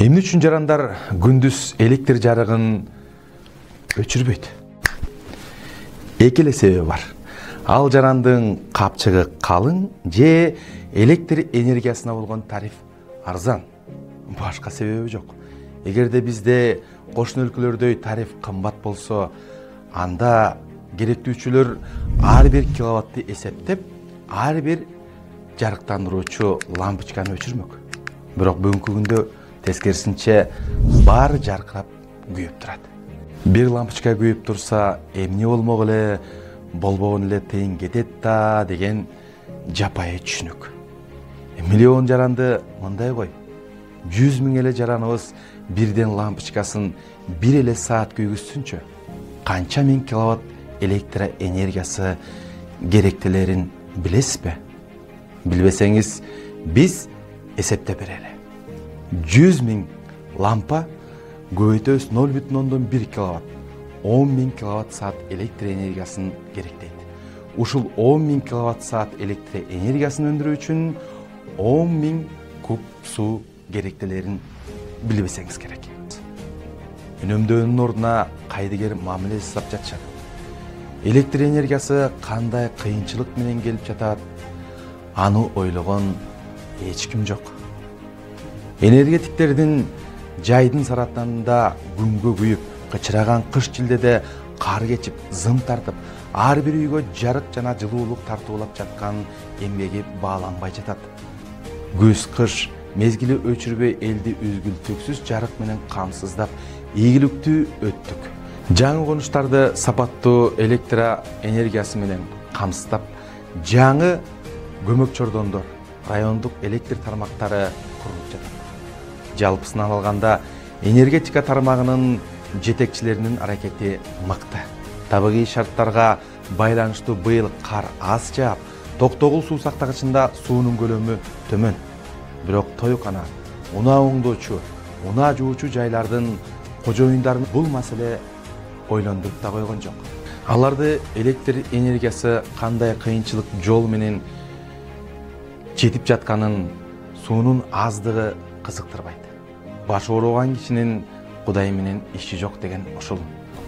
Эмне үчүн жарандар күндүз электр жарыгын өчүрбөйт? Эки эле себеби бар. Ал жарандын капчыгы калың же электр энергиясына болгон тариф арзан. Башка себеби жок. Эгерде бизде кошуна өлкөлөрдөй тариф кымбат болсо, анда керектүүчүлөр ар бир киловатты эсептеп, ар бир жарыктандыруучу лампочканы өчүрмөк. Бирок бүгүнкү күндө тескерисинче баары жаркырап күйүп турат. Бир лампочка күйүп турса, эмне болмок эле, болбогон эле тыйын кетет да деген жапайы түшүнүк. Миллион жаранды мындай кой. 100 000 эле жараныбыз бирден лампочкасын бир эле саат күйгүзсүнчү. Канча миң киловатт электр энергиясы керектелерин билесизби? Билбесеңиз, биз эсептеп берели. 100 000 лампа көбөйтөбүз 0,1 киловатт, 10 000 киловатт саат электр энергиясын керектейт. Ушул 10 000 киловатт саат электр энергиясын өндүрүү үчүн 10 000 куб суу керектелерин билбесеңиз керек. Үнөмдөөнүн ордуна кайдыгер мамиле жасап жатышат. Электр энергиясы кандай кыйынчылык менен келип жатат, аны ойлогон эч ким жок. Энергетиктердин жайдын саратанында күнгө күйүп, кычыраган кыш жилдеде кар кечип, зым тартып, ар бир үйгө жарык жана жылуулук тартуулап жаткан эмгеги бааланбай жатат. Күз-кыш мезгили өчүрбөй элди үзгүлтүксүз жарык менен камсыздап, ийгиликтүү өттүк. Жаңы конуштарды сапаттуу электр энергиясы менен камсыздап, жаңы көмөк чордондор, райондук электр тармактары курулуп жатат. Жалпысынан алганда, энергетика тармагынын жетекчилеринин аракети мыкты. Табигый шарттарга байланыштуу быйыл кар аз жаап, Токтогул суу сактагычында суунун көлөмү төмөн. Бирок тойкана, унаа оңдоочу, унаа жуучу жайлардын кожоюндарынын бул маселе ойлондуруп да койгон жок. Аларды электр энергиясы кандай кыйынчылык жол менен жетип жатканын, суунун аздыгы кызыктырбайт. Башы оороган кишинин Кудай менен иши жок деген ушул.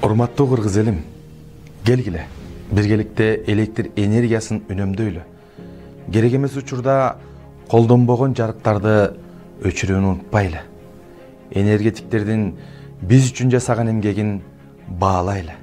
Урматтуу кыргыз элим, келгиле, биргеликте электр энергиясын үнөмдөйлү. Керек эмес учурда колдонбогон жарыктарды өчүрүүнү унутпайлы. Энергетиктердин биз үчүн жасаган эмгегин баалайлы.